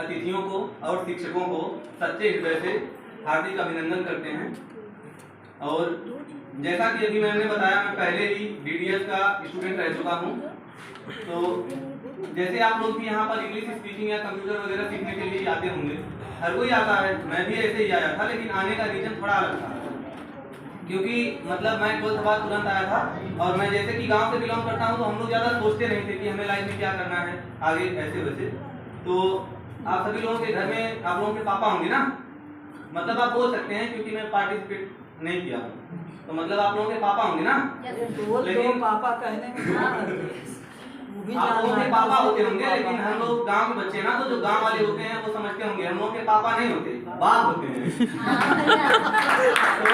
अतिथियों को और शिक्षकों को सच्चे हृदय से हार्दिक अभिनंदन करते हैं। और जैसा कि अभी मैंने बताया, मैं पहले ही DDS का स्टूडेंट रह चुका हूँ। तो जैसे आप लोग भी यहाँ पर इंग्लिश स्पीकिंग या कंप्यूटर वगैरह सीखने के लिए आते होंगे, हर कोई आता है, मैं भी ऐसे ही आया था, लेकिन आने का रीजन थोड़ा अलग था। क्योंकि मतलब मैं 12th बाद तुरंत आया था और मैं जैसे कि गांव से बिलोंग करता हूं, तो हम लोग ज़्यादा सोचते नहीं थे कि हमें लाइफ में क्या करना है आगे ऐसे वैसे। तो आप सभी लोगों के घर में आप लोगों के पापा होंगे ना, मतलब आप बोल सकते हैं क्योंकि मैं पार्टिसिपेट नहीं किया हूँ, तो मतलब आप लोगों के पापा होंगे ना। लेकिन पापा कहने में आप लोगों के पापा होते होंगे, लेकिन हम लोग गांव के बच्चे ना, तो जो गांव वाले होते हैं वो समझते होंगे हम लोगों के पापा नहीं होते, बाप होते हैं। तो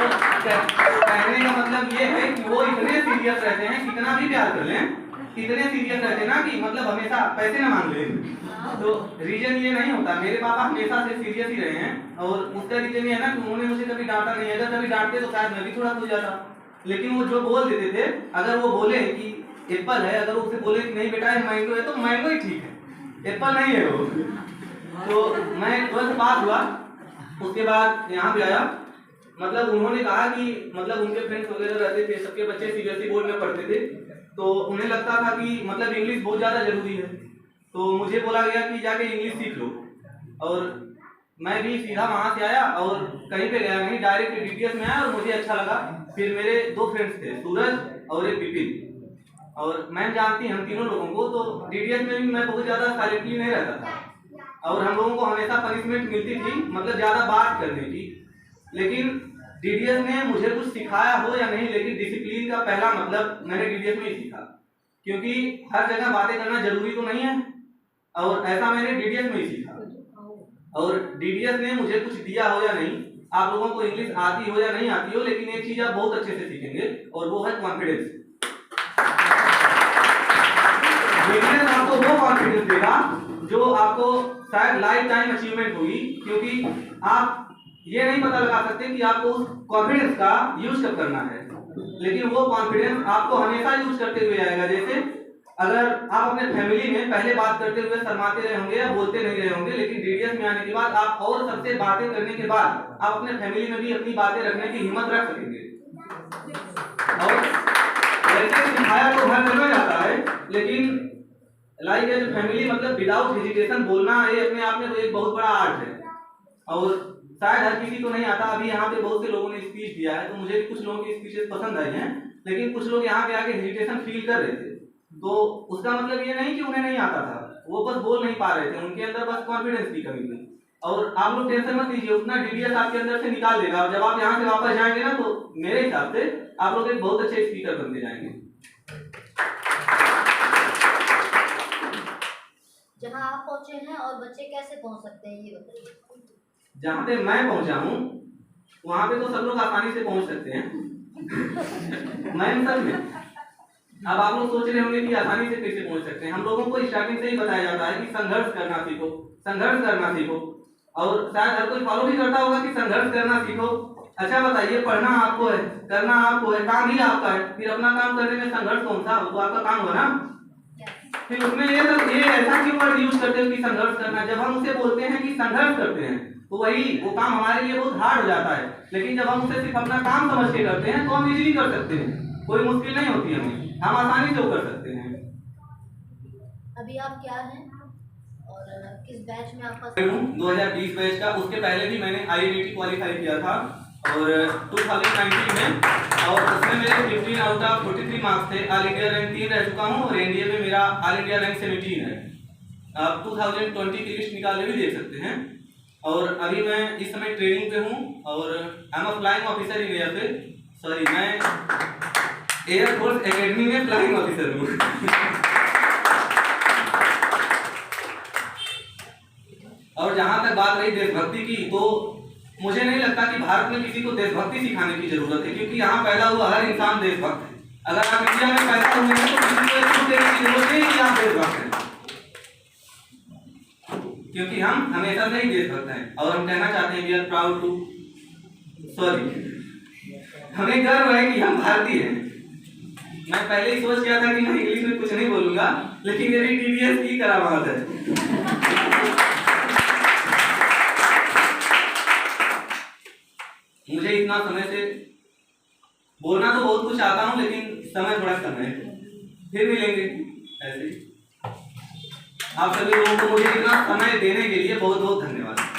कहने का मतलब ये है कि वो इतने सीरियस रहते हैं, कितना भी प्यार कर लें, इतने सीरियस रहते हैं ना कि मतलब हमेशा पैसे ना मांग लें। तो रीजन ये नहीं होता, मेरे पापा हमेशा से सीरियस ही रहे हैं। और उसका रीजन ये है ना कि उन्होंने मुझे कभी डांटा नहीं, अगर कभी डांटते तो शायद मैं भी थोड़ा खुल जाता, लेकिन वो जो बोल देते थे, अगर वो बोले कि एप्पल है, अगर उसे बोले कि नहीं बेटा ये मैंगो है, तो मैंगो ही ठीक है, एप्पल नहीं है वो। तो मैं 12th पास हुआ, उसके बाद यहाँ पे आया। मतलब उन्होंने कहा कि मतलब उनके फ्रेंड्स वगैरह रहते थे, सबके बच्चे CBSE बोर्ड में पढ़ते थे, तो उन्हें लगता था कि मतलब इंग्लिश बहुत ज़्यादा जरूरी है। तो मुझे बोला गया कि जाके इंग्लिश सीख लो, और मैं भी सीधा वहाँ से आया और कहीं पे गया नहीं, डायरेक्ट DDS में आया और मुझे अच्छा लगा। फिर मेरे 2 फ्रेंड्स थे, सूरज और एक विपिन, और मैम जानती हैं हम तीनों लोगों को। तो DDS में भी मैं बहुत ज़्यादा साइलेंटली नहीं रहता था और हम लोगों को हमेशा पनिशमेंट मिलती थी, मतलब ज़्यादा बात करने की। लेकिन DDS ने मुझे कुछ सिखाया हो या नहीं, लेकिन डिसिप्लिन का पहला मतलब मैंने DDS में ही सीखा, क्योंकि हर जगह बातें करना जरूरी तो नहीं है, और ऐसा मैंने DDS में ही सीखा। और DDS ने मुझे कुछ दिया हो या नहीं, आप लोगों को इंग्लिश आती हो या नहीं आती हो, लेकिन एक चीज आप बहुत अच्छे से सीखेंगे और वो है कॉन्फिडेंस। DDS आपको वो कॉन्फिडेंस देगा जो आपको शायद लाइफ टाइम अचीवमेंट होगी, क्योंकि आप ये नहीं पता लगा सकते कि आपको उस कॉन्फिडेंस का यूज कब करना है, लेकिन वो कॉन्फिडेंस आपको हमेशा यूज करते हुए आएगा। जैसे अगर आप अपने फैमिली में पहले बात करते हुए शर्माते रहे होंगे या बोलते नहीं रहे होंगे, लेकिन DDS में आने के बाद आप और सबसे बातें करने के बाद आप अपने फैमिली में भी अपनी बातें रखने की हिम्मत रख सकेंगे। और वैसे सिखाया तो हर जगह जाता है, लेकिन लाइक एज फैमिली मतलब विदाउट हेजिटेशन बोलना, ये अपने आप में एक बहुत बड़ा आर्ट है, और शायद हर किसी को नहीं आता। अभी यहाँ पे बहुत से लोगों ने स्पीच दिया है, तो मुझे भी कुछ लोगों की स्पीचेस पसंद आई हैं, लेकिन कुछ लोग यहाँ पे आके हेजिटेशन फील कर रहे थे। तो उसका मतलब ये नहीं कि उन्हें नहीं आता था, वो बस बोल नहीं पा रहे थे, उनके अंदर बस कॉन्फिडेंस की कमी थी। और आप लोग टेंशन मत लीजिए, उतना DDS आपके अंदर से निकाल देगा, और जब आप यहाँ से वापस जाएंगे ना, तो मेरे हिसाब से आप लोग एक बहुत अच्छे स्पीकर बनते जाएंगे। जहाँ आप पहुंचे हैं और बच्चे कैसे पहुंच सकते हैं, ये बताइए। जहाँ पे मैं पहुंचा हूँ वहाँ पे तो सब लोग आसानी से पहुंच सकते हैं। मैं सर में अब आप लोग सोच रहे होंगे कि आसानी से कैसे पहुंच सकते हैं। हम लोगों को स्टार्टिंग से ही बताया जाता है कि संघर्ष करना सीखो, संघर्ष करना सीखो, और शायद हर कोई फॉलो भी करता होगा कि संघर्ष करना सीखो। अच्छा बताइए, पढ़ना आपको है, करना आपको है, काम ही आपका है, फिर अपना काम करने में संघर्ष कौन सा, वो आपका काम हुआ ना। फिर उसमें ये ऐसा क्यों वर्ड यूज करते हो कि संघर्ष करना। जब हम उसे बोलते हैं कि संघर्ष करते हैं, तो वही वो काम हमारे लिए बहुत हार्ड हो जाता है, लेकिन जब हम उसे सिर्फ अपना काम समझ के करते हैं तो हम इजीली कर सकते हैं, कोई मुश्किल नहीं होती हमें, हम आसानी से वो कर सकते हैं। अभी आप क्या हैं और किस बैच में आपका? 2020 बैच का। उसके पहले भी मैंने IIT क्वालिफाई किया था और 2019 में, और उसमें मेरे 15 आउट ऑफ 43 मार्क्स थे। ऑल इंडिया रैंक 3 रह चुका हूँ, और NDA में मेरा ऑल इंडिया रैंक 17 है। आप 2020 की लिस्ट निकाल के भी देख सकते हैं। और अभी मैं इस समय ट्रेनिंग पे हूँ, और I am a flying officer in मैं एयरफोर्स एकेडमी में फ्लाइंग ऑफिसर हूँ। और जहाँ तक बात रही देशभक्ति की, तो मुझे नहीं लगता कि भारत में किसी को देशभक्ति सिखाने की जरूरत है, क्योंकि यहाँ पैदा हुआ हर इंसान देशभक्त है। अगर आप इंडिया में पैदा हुए हैं तो किसी को इसको देने की जरूरत नहीं कि आप देशभक्त हैं, क्योंकि हम हमेशा से ही देशभक्त हैं। और हम कहना चाहते हैं वी आर प्राउड टू, हमें गर्व है कि हम भारतीय हैं। मैं पहले ही सोच किया था कि मैं इंग्लिश में कुछ नहीं बोलूंगा, लेकिन मेरी DDS की करामात है। मुझे इतना समय से बोलना तो बहुत कुछ आता हूँ, लेकिन समय थोड़ा कम है। फिर मिलेंगे ऐसे ही। आप सभी लोगों को मुझे इतना समय देने के लिए बहुत बहुत धन्यवाद।